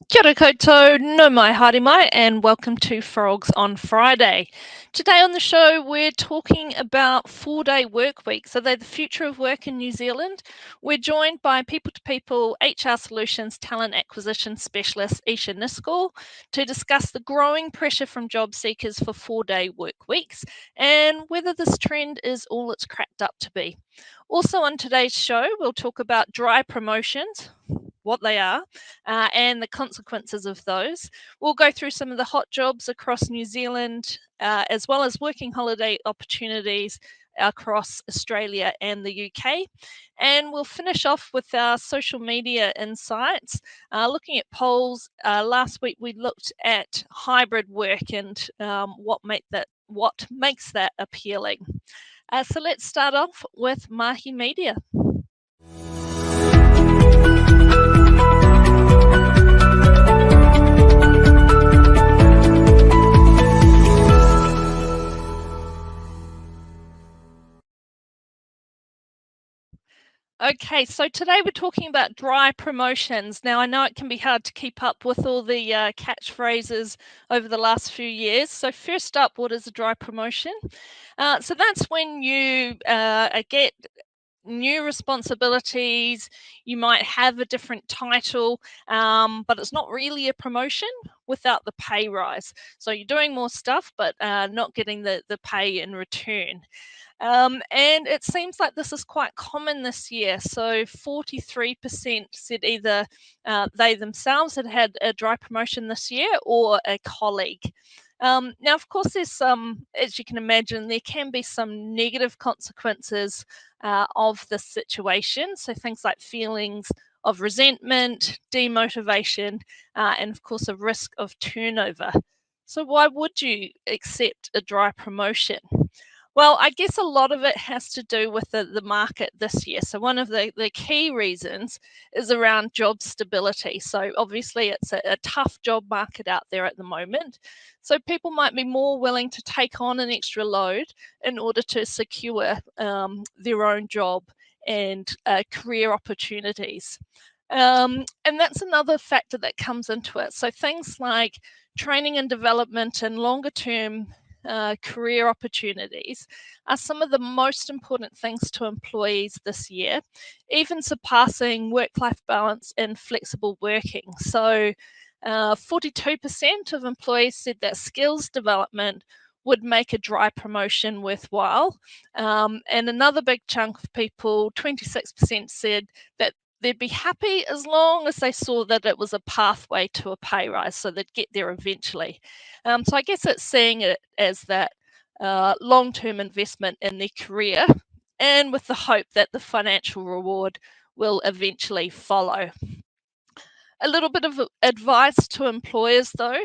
Kia ora koutou, no mai haere mai, and welcome to Frogs on Friday. Today on the show, we're talking about 4-day work week. So they're the future of work in New Zealand. We're joined by people-to-people HR solutions talent acquisition specialist Esha Nischol to discuss the growing pressure from job seekers for 4-day work weeks and whether this trend is all it's cracked up to be. Also on today's show, we'll talk about dry promotions, what they are, and the consequences of those. We'll go through some of the hot jobs across New Zealand, as well as working holiday opportunities across Australia and the UK. And we'll finish off with our social media insights, looking at polls. Last week we looked at hybrid work and what makes that appealing. So let's start off with Mahi Media. Okay, so today we're talking about dry promotions. Now, I know it can be hard to keep up with all the catchphrases over the last few years. So first up, what is a dry promotion? So that's when you get new responsibilities. You might have a different title, but it's not really a promotion without the pay rise. So you're doing more stuff, but not getting the pay in return. And it seems like this is quite common this year. So 43% said either they themselves had a dry promotion this year or a colleague. Now, of course, there's some, as you can imagine, there can be some negative consequences of this situation. So things like feelings of resentment, demotivation, and of course, a risk of turnover. So why would you accept a dry promotion? Well, I guess a lot of it has to do with the market this year. So one of the key reasons is around job stability. So obviously it's a tough job market out there at the moment. So people might be more willing to take on an extra load in order to secure their own job and career opportunities. And that's another factor that comes into it. So things like training and development and longer term career opportunities are some of the most important things to employees this year, even surpassing work-life balance and flexible working. So 42% of employees said that skills development would make a dry promotion worthwhile. And another big chunk of people, 26%, said that they'd be happy as long as they saw that it was a pathway to a pay rise, so they'd get there eventually. So I guess it's seeing it as that long-term investment in their career, and with the hope that the financial reward will eventually follow. A little bit of advice to employers, though.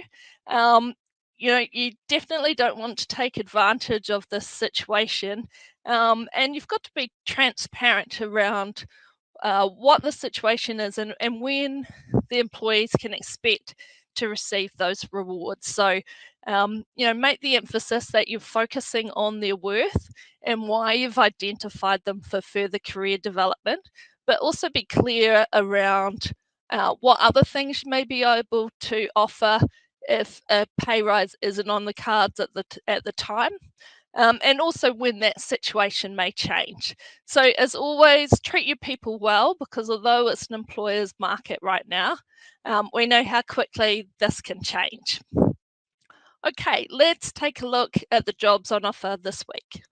You definitely don't want to take advantage of this situation, and you've got to be transparent around what the situation is and when the employees can expect to receive those rewards. So, make the emphasis that you're focusing on their worth and why you've identified them for further career development, but also be clear around what other things you may be able to offer if a pay rise isn't on the cards at the time. And also when that situation may change. So as always, treat your people well, because although it's an employer's market right now, we know how quickly this can change. Okay, let's take a look at the jobs on offer this week.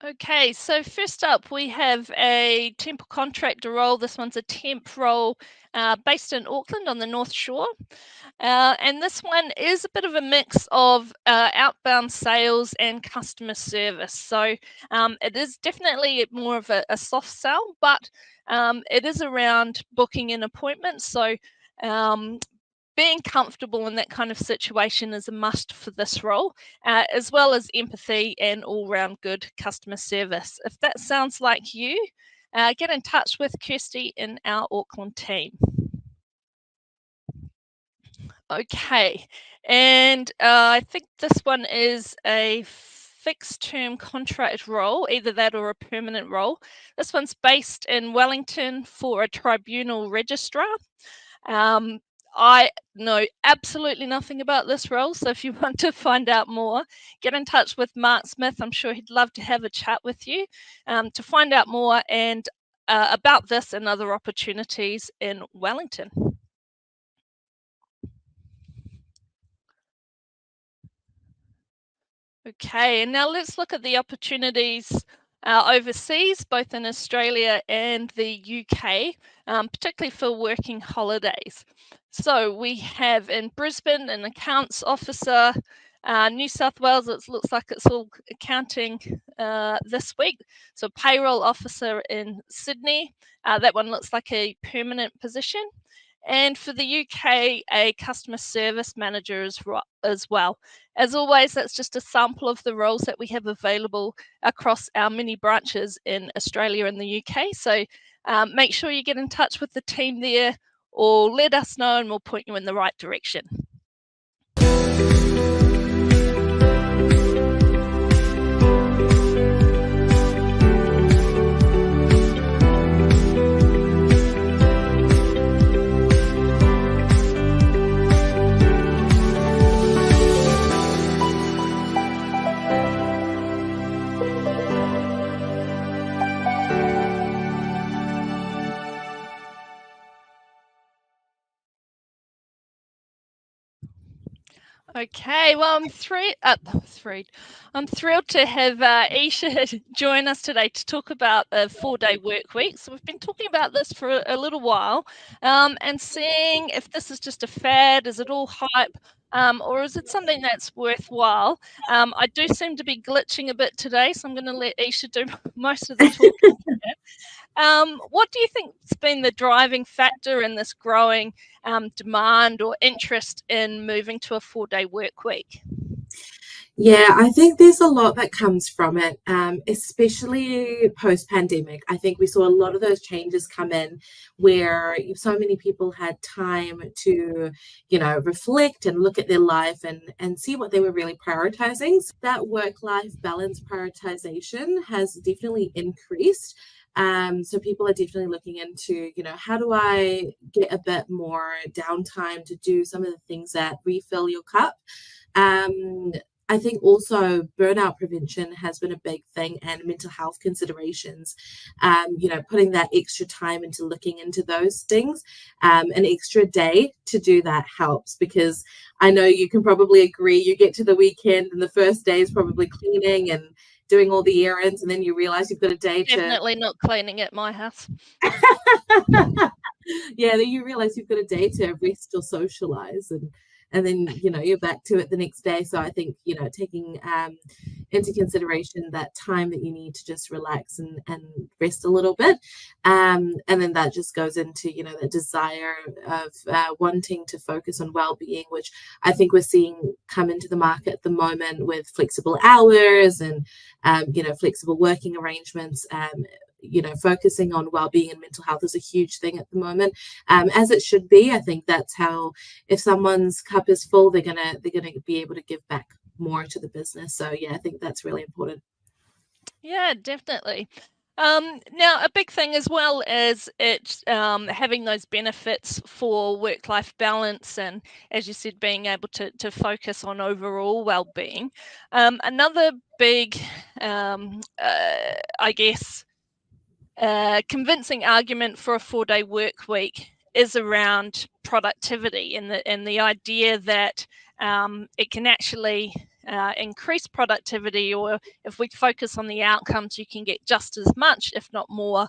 Okay, so first up we have a temp contractor role. This one's a temp role based in Auckland on the North Shore. And this one is a bit of a mix of outbound sales and customer service. So it is definitely more of a soft sell, but it is around booking an appointment. So being comfortable in that kind of situation is a must for this role, as well as empathy and all-round good customer service. If that sounds like you, get in touch with Kirsty in our Auckland team. Okay, and I think this one is a fixed term contract role, either that or a permanent role. This one's based in Wellington for a tribunal registrar. I know absolutely nothing about this role, so if you want to find out more, get in touch with Mark Smith. I'm sure he'd love to have a chat with you to find out more and about this and other opportunities in Wellington. Okay, and now let's look at the opportunities overseas, both in Australia and the UK, particularly for working holidays. So we have in Brisbane an accounts officer, New South Wales, it looks like it's all accounting this week. So payroll officer in Sydney, that one looks like a permanent position. And for the UK, a customer service manager as well. As always, that's just a sample of the roles that we have available across our many branches in Australia and the UK. So make sure you get in touch with the team there or let us know and we'll point you in the right direction. Okay, well, I'm thrilled to have Esha join us today to talk about a 4-day work week. So we've been talking about this for a little while and seeing if this is just a fad, is it all hype, or is it something that's worthwhile? I do seem to be glitching a bit today, so I'm going to let Esha do most of the talking. What do you think has been the driving factor in this growing demand or interest in moving to a 4-day work week? Yeah, I think there's a lot that comes from it, especially post-pandemic. I think we saw a lot of those changes come in where so many people had time to, reflect and look at their life and see what they were really prioritizing. So that work-life balance prioritization has definitely increased. So people are definitely looking into, how do I get a bit more downtime to do some of the things that refill your cup? I think also burnout prevention has been a big thing and mental health considerations, putting that extra time into looking into those things. An extra day to do that helps because I know you can probably agree, you get to the weekend and the first day is probably cleaning and doing all the errands, and then you realize you've got a day Definitely not cleaning at my house. Yeah, then you realize you've got a day to rest or socialize, and then you're back to it the next day. So I think taking into consideration that time that you need to just relax and rest a little bit, and then that just goes into the desire of wanting to focus on well-being, which I think we're seeing come into the market at the moment with flexible hours and flexible working arrangements. Focusing on well-being and mental health is a huge thing at the moment, as it should be. I think that's how, if someone's cup is full, they're gonna be able to give back more to the business. So yeah, I think that's really important. Yeah, definitely. Now, a big thing as well is it having those benefits for work-life balance and, as you said, being able to focus on overall well-being. Another big, I guess, convincing argument for a 4-day work week is around productivity and the idea that it can actually increase productivity, or if we focus on the outcomes, you can get just as much, if not more,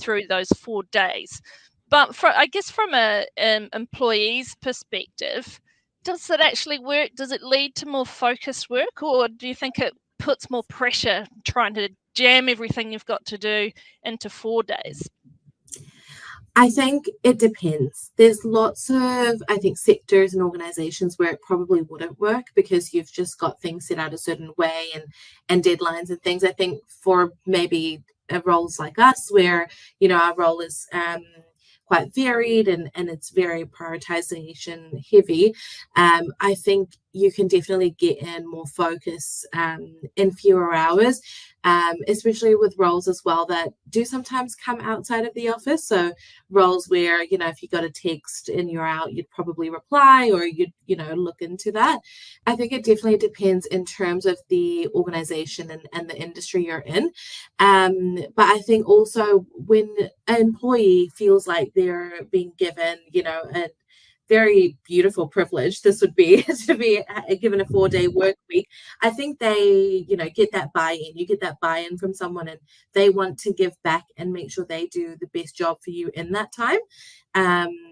through those 4 days. But I guess from an employee's perspective, does it actually work? Does it lead to more focused work, or do you think it puts more pressure trying to jam everything you've got to do into 4 days? I think it depends. There's lots of, I think, sectors and organizations where it probably wouldn't work because you've just got things set out a certain way and deadlines and things. I think for maybe roles like us where, you know, our role is quite varied and it's very prioritization heavy, I think you can definitely get in more focus in fewer hours, especially with roles as well that do sometimes come outside of the office. So roles where, you know, if you got a text and you're out, you'd probably reply, or you'd, you know, look into that. I think it definitely depends in terms of the organization and the industry you're in. But I think also when an employee feels like they're being given, you know, a very beautiful privilege this would be to be given a 4-day work week, I think they, you know, get that buy-in. You get that buy-in from someone and they want to give back and make sure they do the best job for you in that time.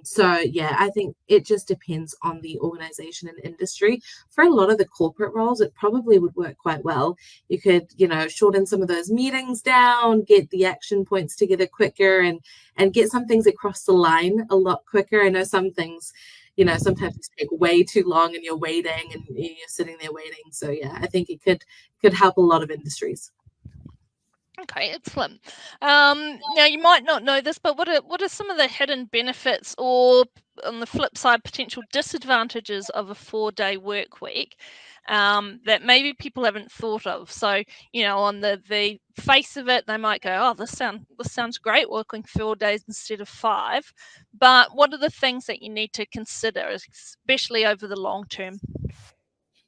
So yeah, I think it just depends on the organization and industry. For a lot of the corporate roles, it probably would work quite well. You could, you know, shorten some of those meetings down, get the action points together quicker, and get some things across the line a lot quicker. I know some things, you know, sometimes take way too long and you're waiting and you're sitting there waiting. So yeah, I think it could help a lot of industries. Okay, excellent. Now you might not know this, but what are some of the hidden benefits, or on the flip side, potential disadvantages of a 4-day work week that maybe people haven't thought of? So, you know, on the face of it, they might go, "Oh, this sounds great, working 4 days instead of 5." But what are the things that you need to consider, especially over the long term?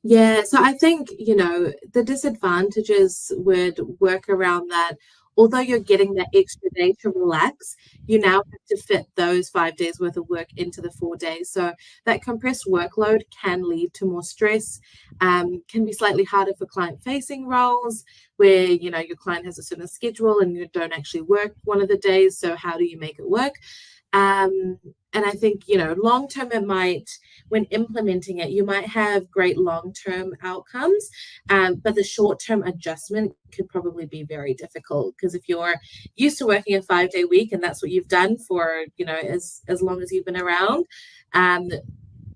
Yeah, so I think, you know, the disadvantages would work around that. Although you're getting that extra day to relax, you now have to fit those 5 days worth of work into the 4 days. So that compressed workload can lead to more stress, can be slightly harder for client-facing roles where, you know, your client has a certain schedule and you don't actually work one of the days. So how do you make it work? And I think, you know, long term, it might, when implementing it, you might have great long term outcomes, but the short term adjustment could probably be very difficult, because if you're used to working a 5-day week and that's what you've done for, you know, as long as you've been around,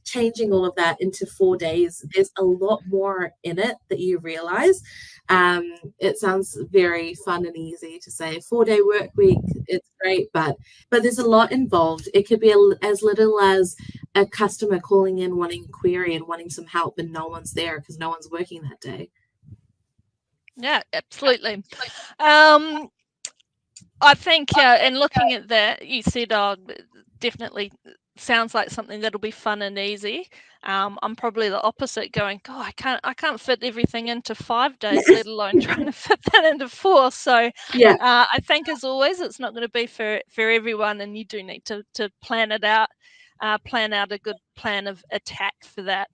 changing all of that into 4 days, there's a lot more in it that you realize. It sounds very fun and easy to say 4-day work week, it's great, but there's a lot involved. It could be as little as a customer calling in wanting a query and wanting some help, and no one's there because no one's working that day. Yeah, absolutely. I think, and looking at that, you said, definitely sounds like something that'll be fun and easy. I'm probably the opposite, going, "God, I can't fit everything into 5 days, let alone trying to fit that into 4." So Yeah, I think, as always, it's not going to be for everyone, and you do need to plan it out, plan out a good plan of attack for that.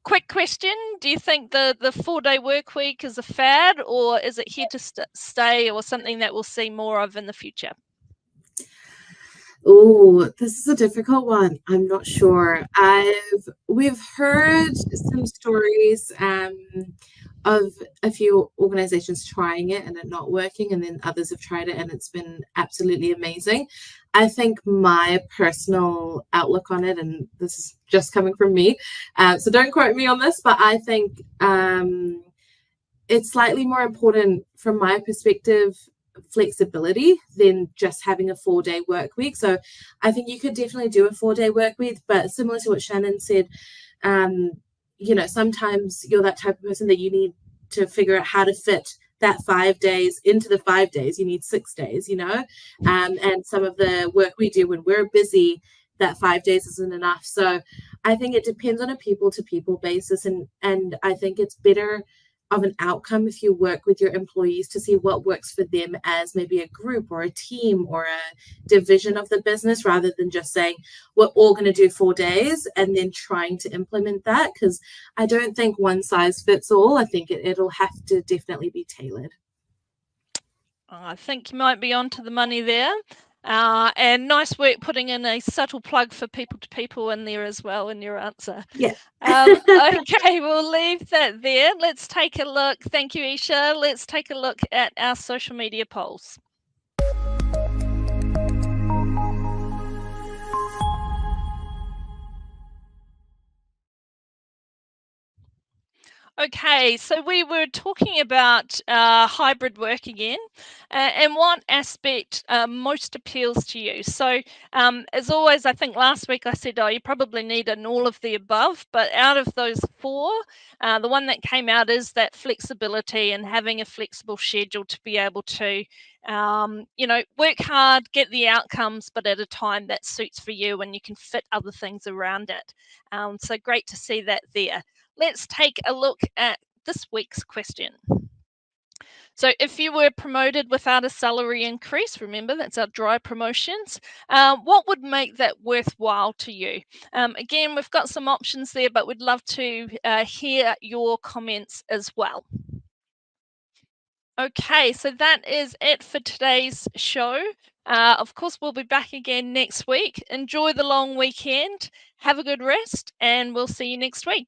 Quick question: do you think the 4-day work week is a fad, or is it here to stay, or something that we'll see more of in the future? Oh, this is a difficult one. I'm not sure. We've heard some stories of a few organizations trying it and it not working, and then others have tried it and it's been absolutely amazing. I think my personal outlook on it, and this is just coming from me, so don't quote me on this, but I think it's slightly more important from my perspective, flexibility, than just having a 4-day work week. So I think you could definitely do a 4-day work week, but similar to what Shannon said, you know, sometimes you're that type of person that you need to figure out how to fit that 5 days into the 5 days. You need 6 days, you know, and some of the work we do when we're busy, that 5 days isn't enough. So I think it depends on a people to people basis, and I think it's better of an outcome if you work with your employees to see what works for them as maybe a group or a team or a division of the business, rather than just saying we're all going to do 4 days and then trying to implement that, because I don't think one size fits all. I think it'll have to definitely be tailored. I think you might be onto the money there. And nice work putting in a subtle plug for people to people in there as well in your answer. Yeah. Okay, we'll leave that there. Let's take a look. Thank you, Esha. Let's take a look at our social media polls. Okay, so we were talking about hybrid work again, and what aspect most appeals to you. So as always, I think last week I said, you probably need an all of the above, but out of those 4, the one that came out is that flexibility and having a flexible schedule to be able to work hard, get the outcomes, but at a time that suits for you and you can fit other things around it. So great to see that there. Let's take a look at this week's question. So if you were promoted without a salary increase, remember that's our dry promotions, what would make that worthwhile to you? Again, we've got some options there, but we'd love to hear your comments as well. Okay, so that is it for today's show. Of course, we'll be back again next week. Enjoy the long weekend. Have a good rest, and we'll see you next week.